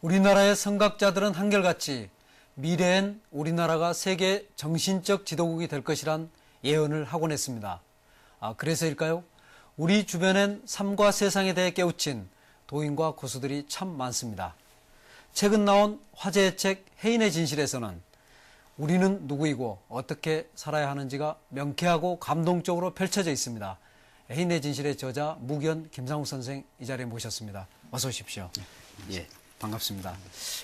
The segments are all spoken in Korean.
우리나라의 성각자들은 한결같이 미래엔 우리나라가 세계 정신적 지도국이 될 것이란 예언을 하곤 했습니다. 그래서일까요? 우리 주변엔 삶과 세상에 대해 깨우친 도인과 고수들이 참 많습니다. 최근 나온 화제의 책 해인의 진실에서는 우리는 누구이고 어떻게 살아야 하는지가 명쾌하고 감동적으로 펼쳐져 있습니다. 해인의 진실의 저자 무견 김상욱 선생 이 자리에 모셨습니다. 어서 오십시오. 예, 반갑습니다.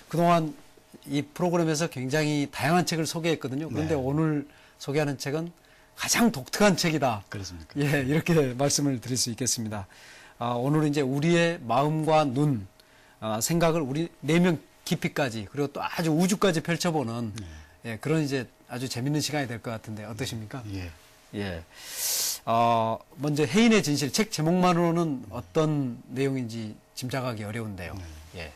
그동안 이 프로그램에서 굉장히 다양한 책을 소개했거든요. 그런데 오늘 소개하는 책은 가장 독특한 책이다. 그렇습니까? 예, 이렇게 말씀을 드릴 수 있겠습니다. 오늘은 이제 우리의 마음과 눈, 생각을 우리 내면 깊이까지 그리고 또 아주 우주까지 펼쳐보는 예, 그런 이제 아주 재밌는 시간이 될 것 같은데 어떠십니까? 예. 예. 먼저 해인의 진실 책 제목만으로는 어떤 내용인지 짐작하기 어려운데요. 예.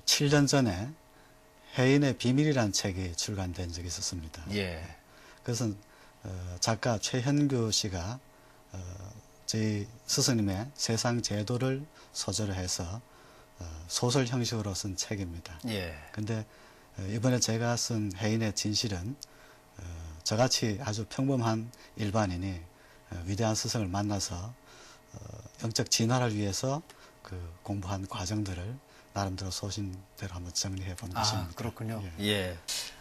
7년 전에 해인의 비밀이라는 책이 출간된 적이 있었습니다. 예. 그것은 작가 최현규 씨가 저희 스승님의 세상 제도를 소재로 해서 소설 형식으로 쓴 책입니다. 예. 근데 이번에 제가 쓴 해인의 진실은 저같이 아주 평범한 일반인이 위대한 스승을 만나서 영적 진화를 위해서 그 공부한 과정들을 나름대로 소신대로 한번 정리해 본 것입니다. 그렇군요. 예. 예.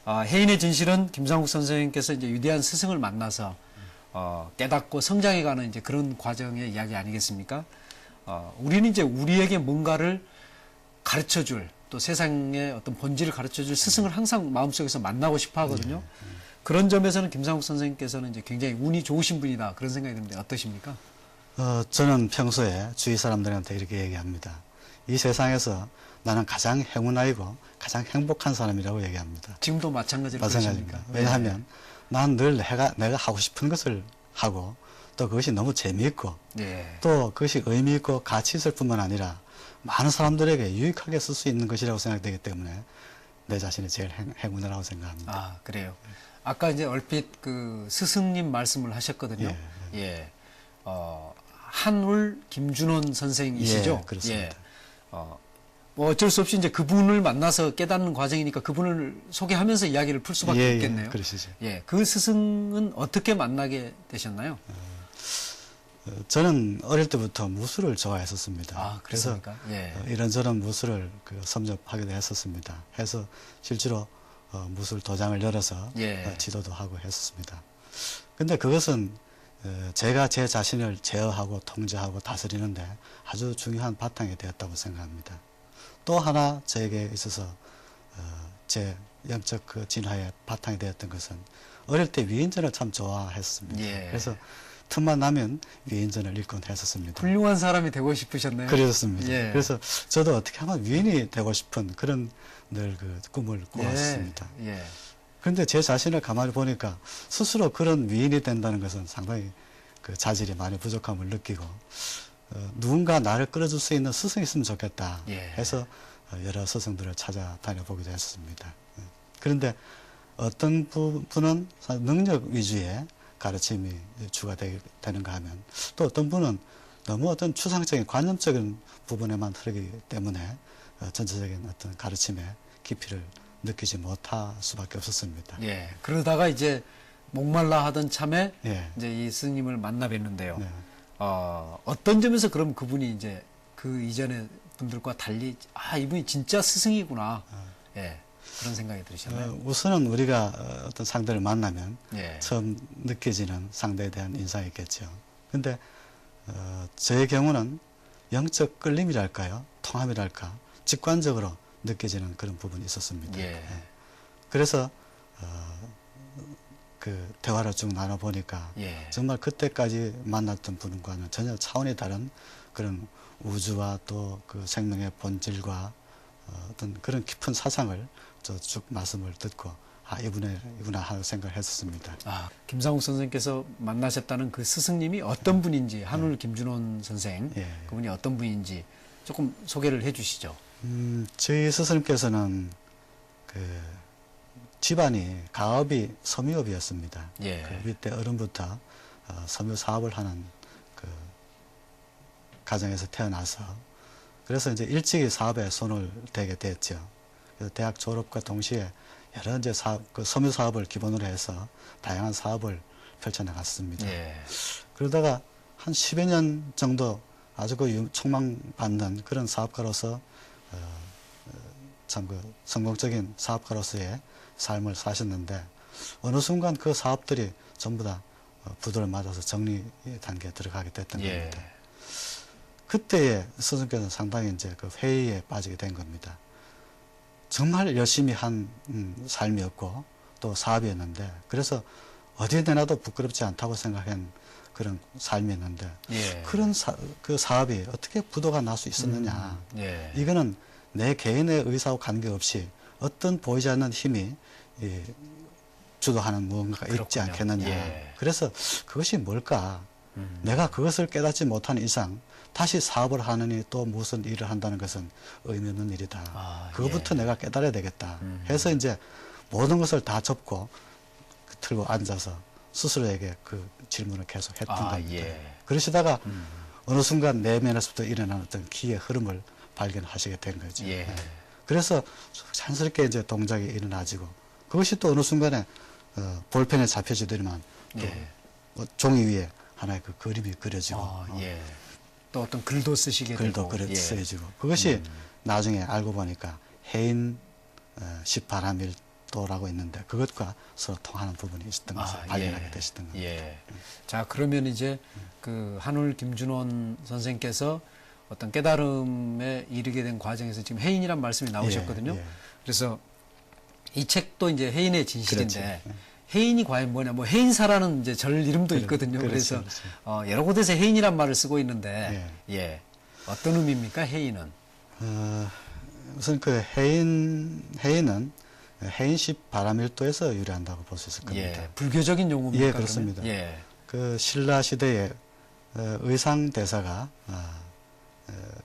해인의 진실은 김상욱 선생님께서 이제 위대한 스승을 만나서 깨닫고 성장해가는 이제 그런 과정의 이야기 아니겠습니까? 우리는 이제 우리에게 뭔가를 가르쳐줄 또 세상의 어떤 본질을 가르쳐줄 스승을 항상 마음속에서 만나고 싶어 하거든요. 그런 점에서는 김상욱 선생님께서는 이제 굉장히 운이 좋으신 분이다 그런 생각이 드는데 어떠십니까? 저는 평소에 주위 사람들한테 이렇게 얘기합니다. 이 세상에서 나는 가장 행운아이고 가장 행복한 사람이라고 얘기합니다. 지금도 마찬가지로 마찬가지입니다. 그러십니까? 왜냐하면 난 늘 내가 하고 싶은 것을 하고 또 그것이 너무 재미있고 예. 또 그것이 의미 있고 가치 있을 뿐만 아니라 많은 사람들에게 유익하게 쓸 수 있는 것이라고 생각되기 때문에 내 자신이 제일 행운이라고 생각합니다. 그래요. 아까 이제 얼핏 그 스승님 말씀을 하셨거든요. 예. 한울 김준원 선생이시죠? 예, 그렇습니다. 예. 뭐 어쩔 수 없이 이제 그분을 만나서 깨닫는 과정이니까 그분을 소개하면서 이야기를 풀 수밖에 없겠네요. 그러시죠. 예. 그 스승은 어떻게 만나게 되셨나요? 저는 어릴 때부터 무술을 좋아했었습니다. 그래서 예. 이런저런 무술을 섭렵하기도 했었습니다. 해서 실제로 무술 도장을 열어서 지도도 하고 했었습니다. 근데 그것은 제가 제 자신을 제어하고 통제하고 다스리는데 아주 중요한 바탕이 되었다고 생각합니다. 또 하나 저에게 있어서 제 영적 그 진화의 바탕이 되었던 것은 어릴 때 위인전을 참 좋아했습니다. 그래서 틈만 나면 위인전을 읽곤 했었습니다. 훌륭한 사람이 되고 싶으셨네요. 그렇습니다. 그래서 저도 어떻게 하면 위인이 되고 싶은 그런 늘 그 꿈을 꾸었습니다. 그런데 제 자신을 가만히 보니까 스스로 그런 위인이 된다는 것은 상당히 그 자질이 많이 부족함을 느끼고 누군가 나를 끌어줄 수 있는 스승이 있으면 좋겠다 해서 여러 스승들을 찾아다녀 보기도 했습니다. 그런데 어떤 분은 능력 위주의 가르침이 주가 되는가 하면 또 어떤 분은 너무 어떤 추상적인 관념적인 부분에만 흐르기 때문에 전체적인 어떤 가르침의 깊이를 느끼지 못할 수밖에 없었습니다. 그러다가 이제 목말라 하던 참에 이제 이 스님을 만나 뵀는데요. 어떤 점에서 그럼 그분이 이제 그 이전의 분들과 달리 이분이 진짜 스승이구나. 그런 생각이 들으셨나요? 우선은 우리가 어떤 상대를 만나면 처음 느껴지는 상대에 대한 인상이 있겠죠. 근데 저의 경우는 영적 끌림이랄까요? 통함이랄까? 직관적으로 느껴지는 그런 부분이 있었습니다. 그래서 그 대화를 쭉 나눠보니까 정말 그때까지 만났던 분과는 전혀 차원이 다른 그런 우주와 또 그 생명의 본질과 어떤 그런 깊은 사상을 쭉 말씀을 듣고 이구나 하는 생각을 했었습니다. 김상욱 선생님께서 만나셨다는 그 스승님이 어떤 분인지 한울 김준원 선생 그분이 어떤 분인지 조금 소개를 해주시죠. 저희 스승님께서는 그 집안이 가업이 섬유업이었습니다. 그 밑에 어른부터 섬유 사업을 하는 그 가정에서 태어나서 그래서 이제 일찍이 사업에 손을 대게 됐죠. 그래서 대학 졸업과 동시에 여러 이제 그 섬유 사업을 기본으로 해서 다양한 사업을 펼쳐나갔습니다. 예. 그러다가 한 10여 년 정도 아주 그 촉망받는 그런 사업가로서 참 그 성공적인 사업가로서의 삶을 사셨는데 어느 순간 그 사업들이 전부 다 부도를 맞아서 정리 단계에 들어가게 됐던 예. 겁니다. 그때에 스승께서는 상당히 이제 그 회의에 빠지게 된 겁니다. 정말 열심히 한 삶이었고 또 사업이었는데 그래서 어디에 내놔도 부끄럽지 않다고 생각한 그런 삶이었는데 예. 그런 그 사업이 어떻게 부도가 날 수 있었느냐. 예. 이거는 내 개인의 의사와 관계없이 어떤 보이지 않는 힘이 주도하는 무언가가 있지 그렇군요. 않겠느냐. 예. 그래서 그것이 뭘까? 내가 그것을 깨닫지 못한 이상 다시 사업을 하느니 또 무슨 일을 한다는 것은 의미 없는 일이다. 아, 그것부터 예. 내가 깨달아야 되겠다. 해서 이제 모든 것을 다 접고 틀고 앉아서 스스로에게 그 질문을 계속 했던 겁니다. 예. 그러시다가 어느 순간 내면에서부터 일어나는 어떤 기의 흐름을 발견하시게 된 거죠. 예. 그래서 자연스럽게 이제 동작이 일어나지고 그것이 또 어느 순간에 볼펜에 잡혀지더니만 또 예. 종이 위에 하나의 그 그림이 그려지고 예. 또 어떤 글도 쓰시게 글도 되고. 예. 쓰여지고 그것이 나중에 알고 보니까 해인 십바라밀도라고 있는데 그것과 서로 통하는 부분이 있었던 것을 발견하게 되셨던 겁니다. 예. 자, 그러면 이제 그 한울 김준원 선생께서 어떤 깨달음에 이르게 된 과정에서 지금 해인이란 말씀이 나오셨거든요. 예, 예. 그래서 이 책도 이제 해인의 진실인데 그렇죠. 해인이 과연 뭐냐? 뭐 해인사라는 이제 절 이름도 있거든요. 그렇죠, 그래서 여러 곳에서 해인이란 말을 쓰고 있는데 예. 어떤 의미입니까? 해인은? 우선 그 해인은 해인십 바라밀도에서 유래한다고 볼 수 있을 겁니다. 예. 불교적인 용어입니까? 예, 그렇습니다. 그러면? 예. 그 신라 시대에 의상 대사가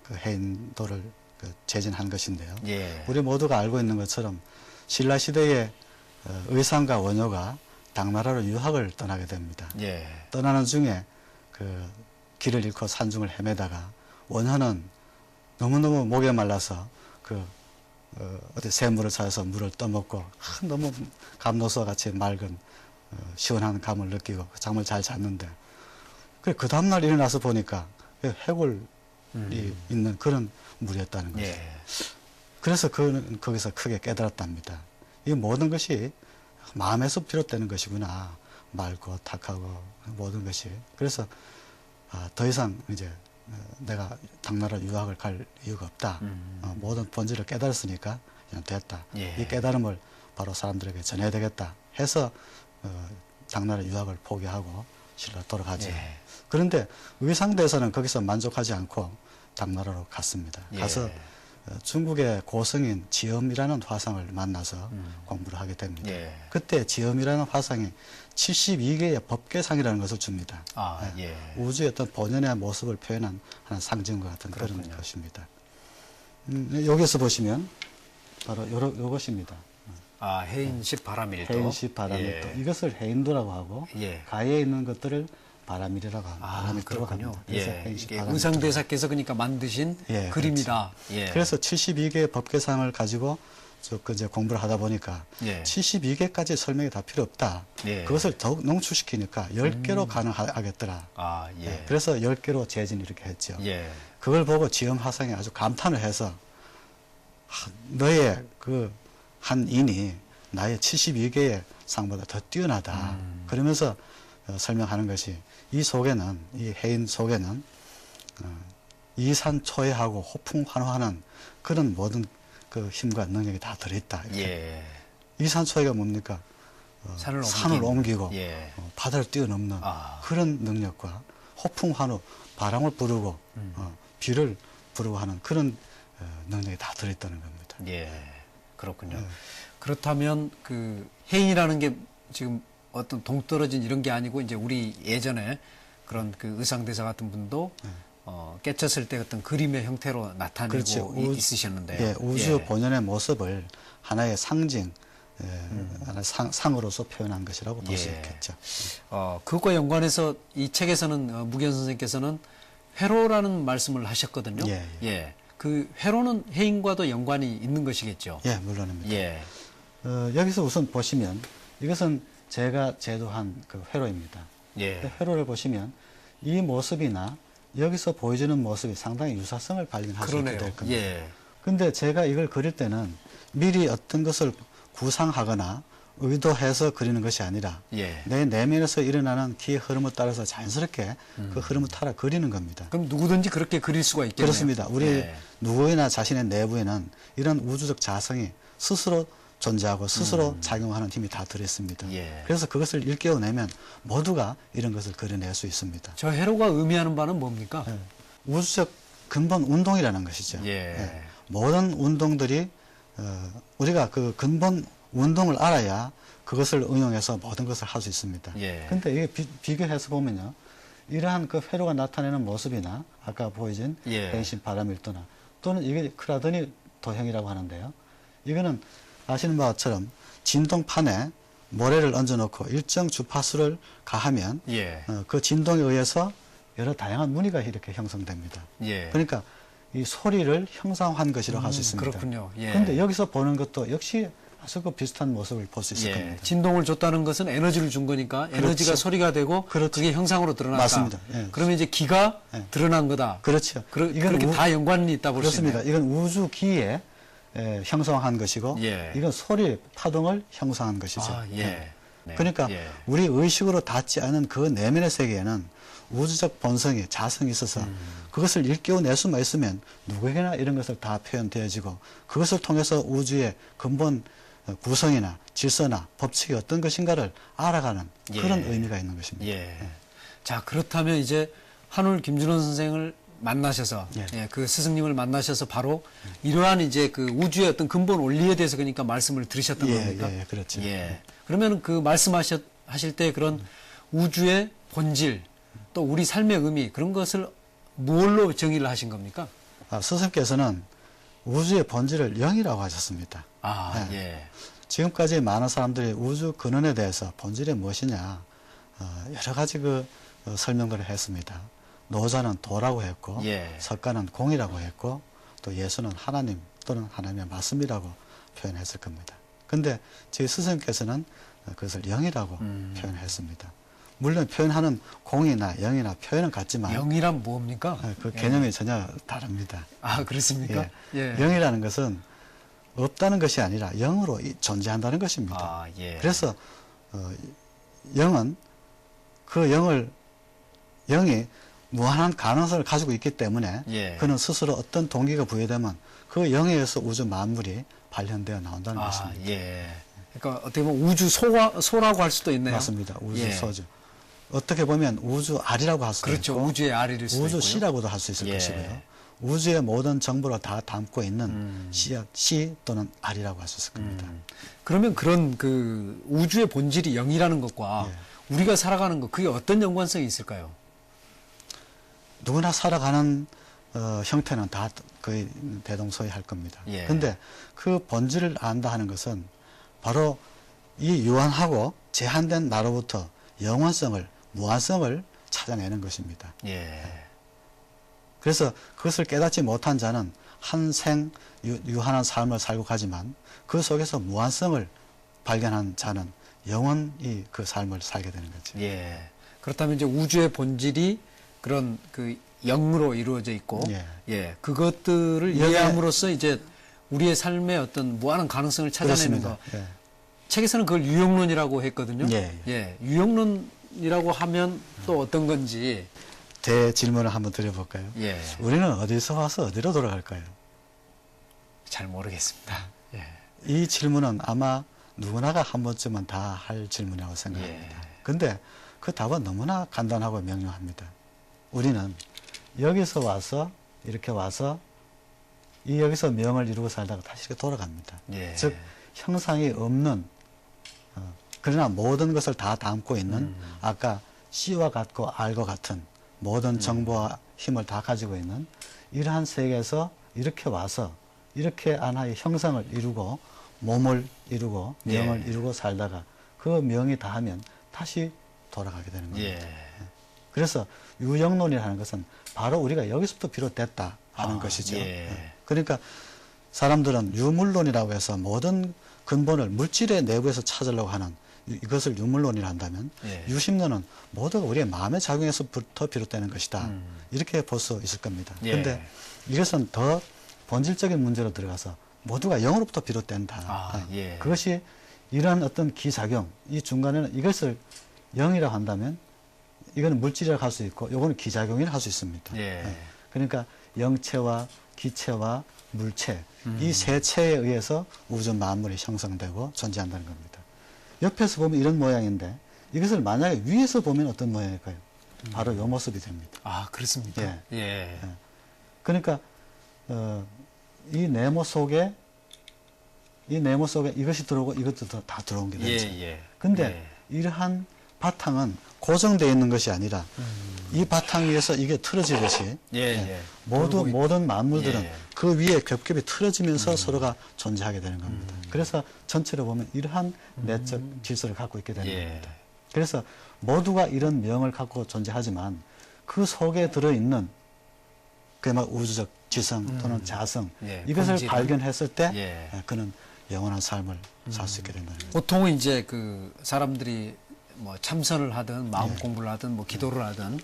그 해인도를 제진한 것인데요. 예. 우리 모두가 알고 있는 것처럼 신라 시대에 의상과 원효가 당나라로 유학을 떠나게 됩니다. 예. 떠나는 중에 그 길을 잃고 산중을 헤매다가 원효는 너무너무 목에 말라서 그 어디 샘물을 찾아서 물을 떠먹고 너무 감로수와 같이 맑은 시원한 감을 느끼고 잠을 잘 잤는데 그 다음날 일어나서 보니까 해골이 있는 그런 물이었다는 거죠. 예. 그래서 거기서 크게 깨달았답니다. 이 모든 것이 마음에서 비롯되는 것이구나. 맑고 탁하고 모든 것이. 그래서 더 이상 이제 내가 당나라 유학을 갈 이유가 없다. 모든 본질을 깨달았으니까 그냥 됐다. 예. 이 깨달음을 바로 사람들에게 전해야 되겠다. 해서 당나라 유학을 포기하고 신라로 돌아가죠. 예. 그런데 의상대사는 거기서 만족하지 않고 당나라로 갔습니다. 예. 가서 중국의 고성인 지엄이라는 화상을 만나서 공부를 하게 됩니다. 예. 그때 지엄이라는 화상이 72개의 법계상이라는 것을 줍니다. 예. 우주의 어떤 본연의 모습을 표현한 하나의 상징과 같은 그렇군요. 그런 것입니다. 여기서 보시면 바로 요것입니다. 해인십 바라밀도. 해인십 바라밀도. 예. 이것을 해인도라고 하고 예. 가에 있는 것들을 바라밀이라고 합니다. 바라밀도라고 그렇군요. 합니다. 그래서 예. 해인십 이게 바라밀도. 의상대사께서 그러니까 만드신 예, 그림이다. 예. 그래서 72개의 법계상을 가지고 이제 공부를 하다 보니까 예. 72개까지 설명이 다 필요 없다. 예. 그것을 더욱 농축시키니까 10개로 가능하겠더라. 예. 그래서 10개로 재진 이렇게 했죠. 예. 그걸 보고 지엄 화상이 아주 감탄을 해서 너의 그 한 인이 나의 72개의 상보다 더 뛰어나다. 그러면서 설명하는 것이 이 속에는, 이 해인 속에는 이산초해하고 호풍환호하는 그런 모든 그 힘과 능력이 다 들어있다. 이렇게. 예. 이산초해가 뭡니까? 산을 옮기고 예. 바다를 뛰어넘는 그런 능력과 호풍환호, 바람을 부르고 비를 부르고 하는 그런 능력이 다 들어있다는 겁니다. 예. 그렇군요. 그렇다면 그 해인이라는 게 지금 어떤 동떨어진 이런 게 아니고 이제 우리 예전에 그런 그 의상대사 같은 분도 깨쳤을 때 어떤 그림의 형태로 나타내고 그렇죠. 있으셨는데. 예, 우주 본연의 모습을 하나의 상징, 하나의 상으로서 표현한 것이라고 볼 수 예. 있겠죠. 그것과 연관해서 이 책에서는 무기현 선생님께서는 회로라는 말씀을 하셨거든요. 예, 예. 그 회로는 해인과도 연관이 있는 것이겠죠. 예, 물론입니다. 예. 여기서 우선 보시면 이것은 제가 제도한 그 회로입니다. 예. 회로를 보시면 이 모습이나 여기서 보여주는 모습이 상당히 유사성을 발견할 수 있게 그러네요. 될 겁니다. 예. 근데 제가 이걸 그릴 때는 미리 어떤 것을 구상하거나 의도해서 그리는 것이 아니라 예. 내 내면에서 일어나는 기의 흐름에 따라서 자연스럽게 그 흐름을 따라 그리는 겁니다. 그럼 누구든지 그렇게 그릴 수가 있겠네요. 그렇습니다. 우리 예. 누구나 자신의 내부에는 이런 우주적 자성이 스스로 존재하고 스스로 작용하는 힘이 다 들어있습니다. 예. 그래서 그것을 일깨워내면 모두가 이런 것을 그려낼 수 있습니다. 저 회로가 의미하는 바는 뭡니까? 예. 우주적 근본 운동이라는 것이죠. 예. 모든 운동들이 우리가 그 근본 운동을 알아야 그것을 응용해서 모든 것을 할 수 있습니다. 예. 근데 이게 비교해서 보면요. 이러한 그 회로가 나타내는 모습이나 아까 보여진 예. 행신 바람일도나 또는 이게 크라더니 도형이라고 하는데요. 이거는 아시는 바처럼 진동판에 모래를 얹어놓고 일정 주파수를 가하면 예. 그 진동에 의해서 여러 다양한 무늬가 이렇게 형성됩니다. 예. 그러니까 이 소리를 형상화한 것이라고 할 수 있습니다. 그렇군요. 예. 그런데 여기서 보는 것도 역시 아주 그 비슷한 모습을 볼 수 있을 예. 겁니다. 진동을 줬다는 것은 에너지를 준 거니까 에너지가 그렇죠. 소리가 되고 그렇죠. 그게 형상으로 드러났다. 맞습니다. 예. 그러면 이제 기가 예. 드러난 거다. 그렇죠. 그렇게 다 연관이 있다 볼 수 그렇습니다. 있네요. 이건 우주기에 형성한 것이고 예. 이건 소리 파동을 형성한 것이죠. 아, 예. 네. 그러니까 예. 우리 의식으로 닿지 않은 그 내면의 세계에는 우주적 본성이 자성이 있어서 그것을 일깨워낼 수만 있으면 누구에게나 이런 것을 다 표현되어지고 그것을 통해서 우주의 근본 구성이나 질서나 법칙이 어떤 것인가를 알아가는 그런 예. 의미가 있는 것입니다. 예. 자, 그렇다면 이제 한울 김준원 선생을 만나셔서 예. 예, 그 스승님을 만나셔서 바로 이러한 이제 그 우주의 어떤 근본 원리에 대해서 그러니까 말씀을 들으셨던 겁니까? 예, 그렇죠. 예. 그러면 그 말씀하실 때 그런 우주의 본질 또 우리 삶의 의미 그런 것을 뭘로 정의를 하신 겁니까? 스승께서는 우주의 본질을 영이라고 하셨습니다. 아, 예. 지금까지 많은 사람들이 우주 근원에 대해서 본질이 무엇이냐 여러 가지 설명들을 했습니다. 노자는 도라고 했고 예. 석가는 공이라고 했고 또 예수는 하나님 또는 하나님의 말씀이라고 표현했을 겁니다. 근데 제 스승께서는 그것을 영이라고 표현했습니다. 물론 표현하는 공이나 영이나 표현은 같지만 영이란 뭡니까? 그 개념이 전혀 다릅니다. 아, 그렇습니까? 예. 영이라는 것은 없다는 것이 아니라 영으로 존재한다는 것입니다. 아, 예. 그래서 영은 그 영이 무한한 가능성을 가지고 있기 때문에 예. 그는 스스로 어떤 동기가 부여되면 그 영에 의해서 우주 만물이 발현되어 나온다는 것입니다. 예. 그러니까 어떻게 보면 우주 소라고 할 수도 있네요. 맞습니다. 우주 예. 소죠. 어떻게 보면 우주 알이라고 할 수도 그렇죠. 있고 우주의 알이를 수도 우주 있고요. 씨라고도 할 수 있을 예. 것이고요. 우주의 모든 정보를 다 담고 있는 씨 또는 알이라고 할 수 있을 겁니다. 그러면 그런 그 우주의 본질이 영이라는 것과 예. 우리가 살아가는 것 그게 어떤 연관성이 있을까요? 누구나 살아가는 형태는 다 거의 대동소이할 겁니다. 예. 근데 그 본질을 안다 하는 것은 바로 이 유한하고 제한된 나로부터 영원성을, 무한성을 찾아내는 것입니다. 예. 그래서 그것을 깨닫지 못한 자는 한생 유한한 삶을 살고 가지만 그 속에서 무한성을 발견한 자는 영원히 그 삶을 살게 되는 거죠. 예. 그렇다면 이제 우주의 본질이 그런 그 영으로 이루어져 있고, 예. 예. 그것들을 영의- 이해함으로써 이제 우리의 삶의 어떤 무한한 가능성을 찾아내는 거. 그렇습니다. 예. 책에서는 그걸 유형론이라고 했거든요. 예. 예. 유형론이라고 하면 또 어떤 건지. 대질문을 한번 드려볼까요? 예. 우리는 어디서 와서 어디로 돌아갈까요? 잘 모르겠습니다. 예. 이 질문은 아마 누구나가 한 번쯤은 다 할 질문이라고 생각합니다. 예. 근데 그 답은 너무나 간단하고 명료합니다. 우리는 여기서 와서 이렇게 와서 이 여기서 명을 이루고 살다가 다시 이렇게 돌아갑니다. 예. 즉 형상이 없는 그러나 모든 것을 다 담고 있는 아까 씨와 같고 알과 같은 모든 정보와 힘을 다 가지고 있는 이러한 세계에서 이렇게 와서 이렇게 하나의 형상을 이루고 몸을 이루고 명을 예. 이루고 살다가 그 명이 다하면 다시 돌아가게 되는 겁니다. 예. 그래서 유영론이라는 것은 바로 우리가 여기서부터 비롯됐다 하는 것이죠. 그러니까 사람들은 유물론이라고 해서 모든 근본을 물질의 내부에서 찾으려고 하는 이것을 유물론이라 한다면 유심론은 모두가 우리의 마음의 작용에서부터 비롯되는 것이다. 이렇게 볼 수 있을 겁니다. 그런데 이것은 더 본질적인 문제로 들어가서 모두가 영으로부터 비롯된다. 그것이 이러한 어떤 기작용, 이 중간에는 이것을 영이라고 한다면 이거는 물질이라고 할 수 있고 이거는 기작용이라고 할 수 있습니다. 그러니까 영체와 기체와 물체 이 세 체에 의해서 우주 만물이 형성되고 존재한다는 겁니다. 옆에서 보면 이런 모양인데 이것을 만약에 위에서 보면 어떤 모양일까요? 바로 이 모습이 됩니다. 아, 그렇습니까? 그러니까 이 네모 속에 이것이 들어오고 이것도 다 들어온 게 되죠. 근데 이러한 바탕은 고정되어 있는 것이 아니라 이 바탕 위에서 이게 틀어지듯이 모든 만물들은 그 위에 겹겹이 틀어지면서 서로가 존재하게 되는 겁니다. 그래서 전체로 보면 이러한 내적 질서를 갖고 있게 되는 겁니다. 그래서 모두가 이런 명을 갖고 존재하지만 그 속에 들어있는 그야말로 우주적 지성 또는 자성 이것을 본질은? 발견했을 때 그는 영원한 삶을 살 수 있게 된다는 거죠. 보통은 이제 그 사람들이 뭐 참선을 하든 마음 공부를 하든 뭐 기도를 하든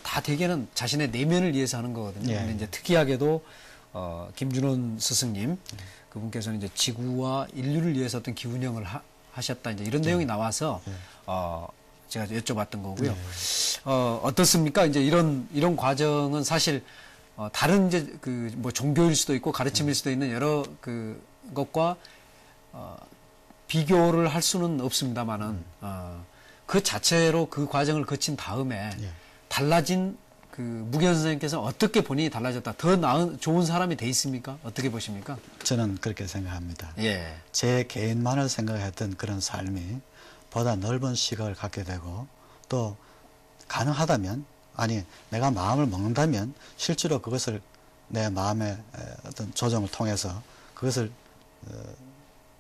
다 대개는 자신의 내면을 위해서 하는 거거든요. 근데 이제 특이하게도 김준원 스승님 그분께서는 이제 지구와 인류를 위해서 어떤 기운형을 하셨다 이제 이런 내용이 나와서 제가 여쭤봤던 거고요. 어떻습니까? 이제 이런 과정은 사실 다른 이제 그 뭐 종교일 수도 있고 가르침일 수도 있는 여러 그 것과 비교를 할 수는 없습니다만은 그 자체로 그 과정을 거친 다음에 달라진 그 무견 선생님께서 어떻게 본인이 달라졌다, 더 나은 좋은 사람이 돼 있습니까? 어떻게 보십니까? 저는 그렇게 생각합니다. 제 개인만을 생각했던 그런 삶이 보다 넓은 시각을 갖게 되고 또 가능하다면 아니 내가 마음을 먹는다면 실제로 그것을 내 마음의 어떤 조정을 통해서 그것을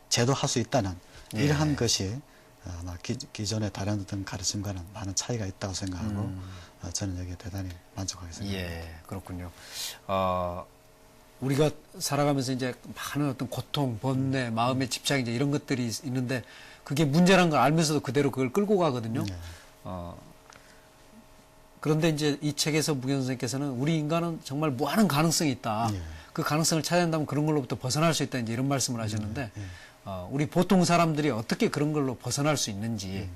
제도할 수 있다는 이러한 것이 아마 기존의 다른 어떤 가르침과는 많은 차이가 있다고 생각하고 저는 여기에 대단히 만족하게 생각합니다. 그렇군요. 우리가 살아가면서 이제 많은 어떤 고통, 번뇌, 마음의 집착 이제 이런 것들이 있는데 그게 문제라는 걸 알면서도 그대로 그걸 끌고 가거든요. 그런데 이제 이 책에서 무견 선생님께서는 우리 인간은 정말 무한한 가능성이 있다. 그 가능성을 찾아야 한다면 그런 걸로부터 벗어날 수 있다. 이제 이런 말씀을 하셨는데 우리 보통 사람들이 어떻게 그런 걸로 벗어날 수 있는지.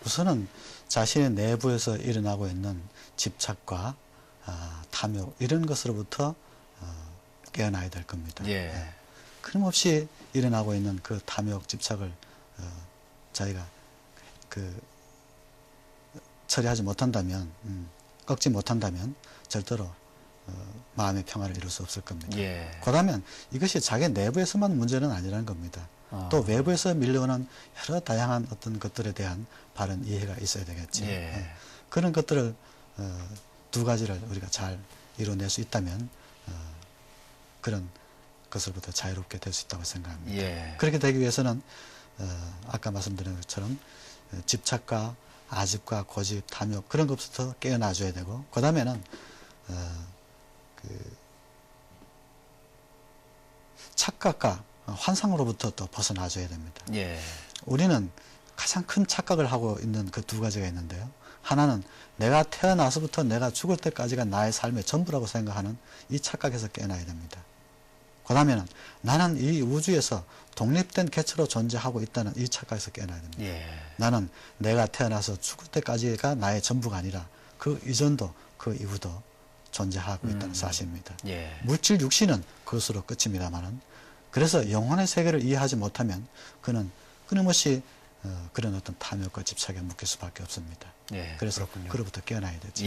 우선은 자신의 내부에서 일어나고 있는 집착과 탐욕 이런 것으로부터 깨어나야 될 겁니다. 끊임없이 일어나고 있는 그 탐욕, 집착을 자기가 처리하지 못한다면, 꺾지 못한다면 절대로 마음의 평화를 이룰 수 없을 겁니다. 그러면 이것이 자기 내부에서만 문제는 아니라는 겁니다. 또 외부에서 밀려오는 여러 다양한 어떤 것들에 대한 바른 이해가 있어야 되겠지. 그런 것들을 두 가지를 우리가 잘 이뤄낼 수 있다면 그런 것으로부터 자유롭게 될 수 있다고 생각합니다. 그렇게 되기 위해서는 아까 말씀드린 것처럼 집착과 아집과 고집, 탐욕 그런 것부터 깨어나줘야 되고 그 다음에는 착각과 환상으로부터 또 벗어나줘야 됩니다. 우리는 가장 큰 착각을 하고 있는 그 두 가지가 있는데요. 하나는 내가 태어나서부터 내가 죽을 때까지가 나의 삶의 전부라고 생각하는 이 착각에서 깨어나야 됩니다. 그 다음에는 나는 이 우주에서 독립된 개체로 존재하고 있다는 이 착각에서 깨어나야 됩니다. 나는 내가 태어나서 죽을 때까지가 나의 전부가 아니라 그 이전도 그 이후도 존재하고 있다는 사실입니다. 물질 육신은 그것으로 끝입니다만은 그래서 영혼의 세계를 이해하지 못하면 그는 끊임없이 그런 어떤 탐욕과 집착에 묶일 수밖에 없습니다. 그래서 그로부터 깨어나야 되죠.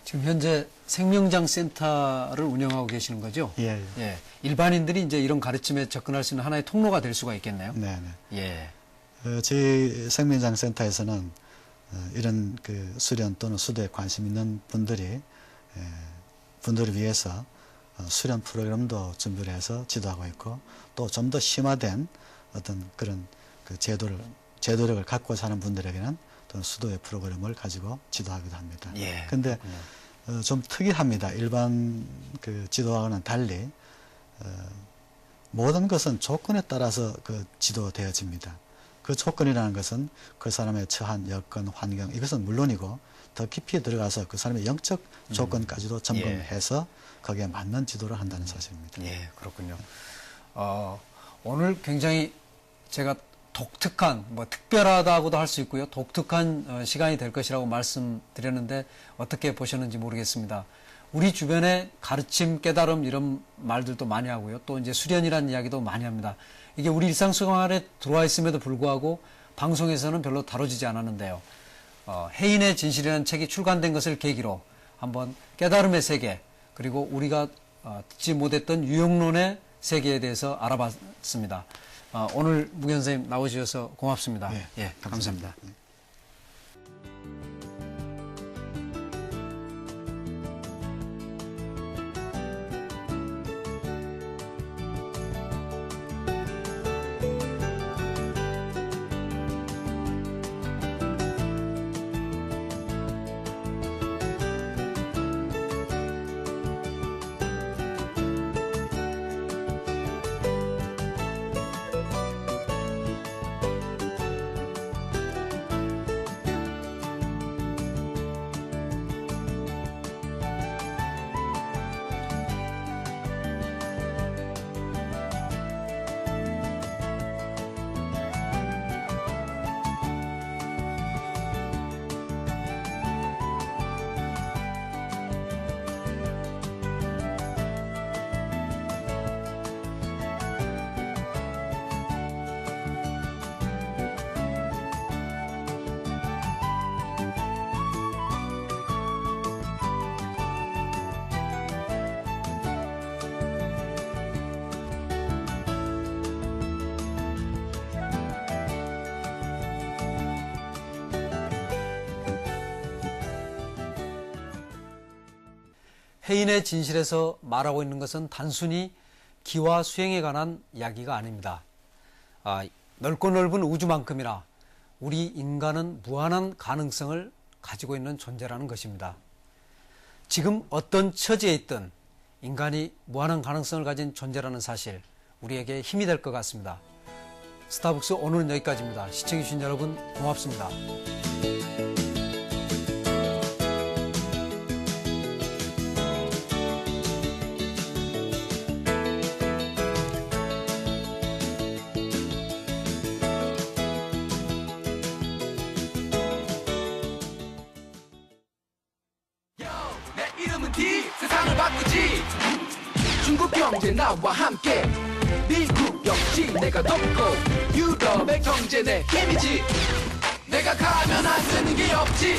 지금 현재 생명장 센터를 운영하고 계시는 거죠? 일반인들이 이제 이런 가르침에 접근할 수 있는 하나의 통로가 될 수가 있겠네요. 저희 생명장 센터에서는 이런 그 수련 또는 수도에 관심 있는 분들을 위해서 수련 프로그램도 준비를 해서 지도하고 있고 또 좀 더 심화된 어떤 그런 그 제도력을 갖고 사는 분들에게는 또는 수도의 프로그램을 가지고 지도하기도 합니다. 예. 근데 좀 특이합니다. 일반 그 지도하고는 달리 모든 것은 조건에 따라서 그 지도되어집니다. 그 조건이라는 것은 그 사람의 처한 여건, 환경, 이것은 물론이고 더 깊이 들어가서 그 사람의 영적 조건까지도 점검해서 거기에 맞는 지도를 한다는 사실입니다. 예, 그렇군요. 오늘 굉장히 제가 독특한, 뭐 특별하다고도 할 수 있고요. 독특한 시간이 될 것이라고 말씀드렸는데 어떻게 보셨는지 모르겠습니다. 우리 주변에 가르침, 깨달음 이런 말들도 많이 하고요. 또 이제 수련이라는 이야기도 많이 합니다. 이게 우리 일상생활에 들어와 있음에도 불구하고 방송에서는 별로 다뤄지지 않았는데요. 해인의 진실이라는 책이 출간된 것을 계기로 한번 깨달음의 세계, 그리고 우리가 듣지 못했던 유형론의 세계에 대해서 알아봤습니다. 오늘 무견 선생님 나오셔서 고맙습니다. 네, 예, 감사합니다. 네. 해인의 진실에서 말하고 있는 것은 단순히 기와 수행에 관한 이야기가 아닙니다. 넓고 넓은 우주만큼이나 우리 인간은 무한한 가능성을 가지고 있는 존재라는 것입니다. 지금 어떤 처지에 있든 인간이 무한한 가능성을 가진 존재라는 사실, 우리에게 힘이 될 것 같습니다. 스타벅스 오늘은 여기까지입니다. 시청해주신 여러분 고맙습니다. 내 이름은 D, 세상을 바꾸지. 중국 경제 나와 함께, 미국 역시 내가 돕고, 유럽의 경제 내 힘이지. 내가 가면 안 되는 게 없지.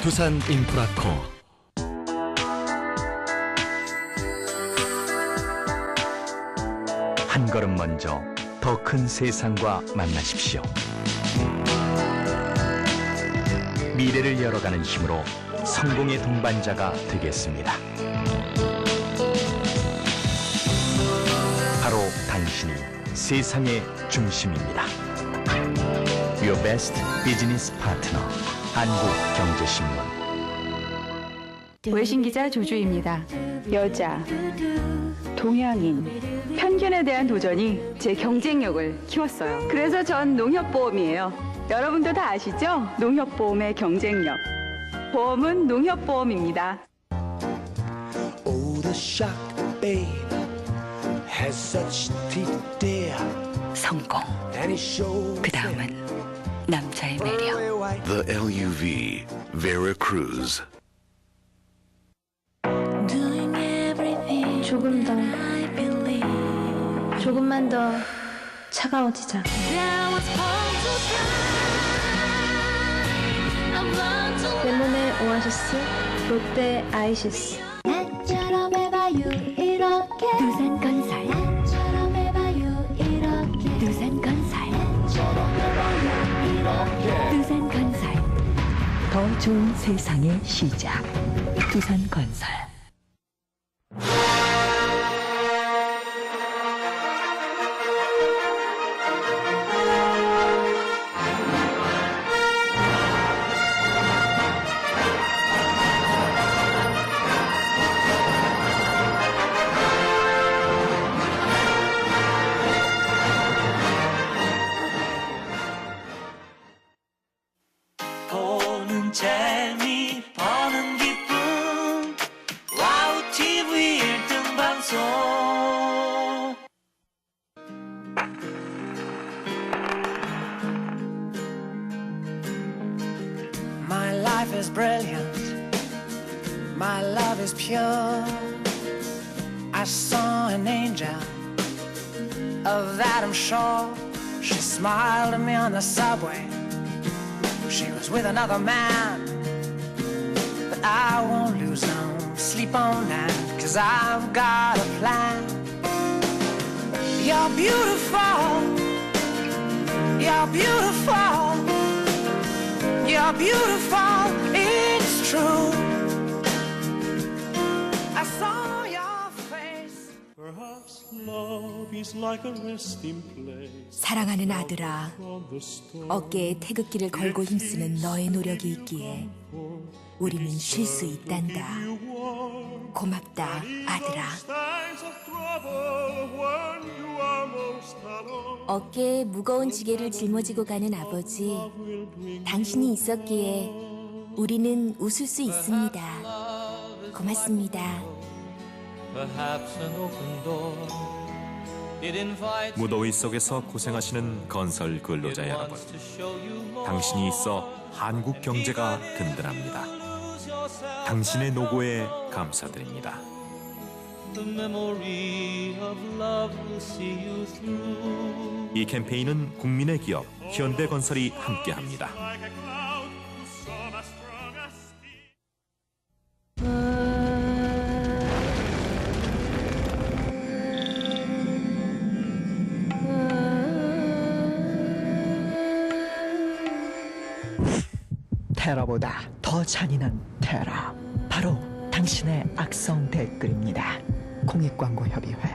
두산 인프라코. 한 걸음 먼저 더 큰 세상과 만나십시오. 미래를 열어가는 힘으로 성공의 동반자가 되겠습니다. 바로 당신이 세상의 중심입니다. Your Best Business Partner, 한국경제신문. 외신기자 조주입니다. 여자, 동양인, 편견에 대한 도전이 제 경쟁력을 키웠어요. 그래서 전 농협보험이에요. 여러분도 다 아시죠? 농협보험의 경쟁력. 보험은 농협보험입니다. Oh, the shock, babe, has such teeth there. 성공. And it shows 그 다음은 남자의 매력. The LUV Veracruz. 조금만 더 차가워지자. 레몬의 오아시스 롯데 아이시스. 나처럼 해봐요 이렇게. 두산건설. 나처럼 해봐요 이렇게. 두산건설. 나처럼 해봐요 이렇게. 두산건설. 더 좋은 세상의 시작. 두산건설. is brilliant, my love is pure. I saw an angel, of that I'm sure. She smiled at me on the subway. She was with another man, but I won't lose no sleep on that, 'cause I've got a plan. You're beautiful, you're beautiful, you're beautiful, it's true. I saw your face. Perhaps love is like a resting place. 사랑하는 아들아, 어깨에 태극기를 걸고 힘쓰는 너의 노력이 있기에 우리는 쉴 수 있단다. 고맙다, 아들아. 어깨에 무거운 지게를 짊어지고 가는 아버지, 당신이 있었기에 우리는 웃을 수 있습니다. 고맙습니다. 무더위 속에서 고생하시는 건설 근로자 여러분, 당신이 있어 한국 경제가 든든합니다. 당신의 노고에 감사드립니다. 이 캠페인은 국민의 기업 현대건설이 함께합니다. 테러보다 더 잔인한 테러, 바로 당신의 악성 댓글입니다. 공익광고협의회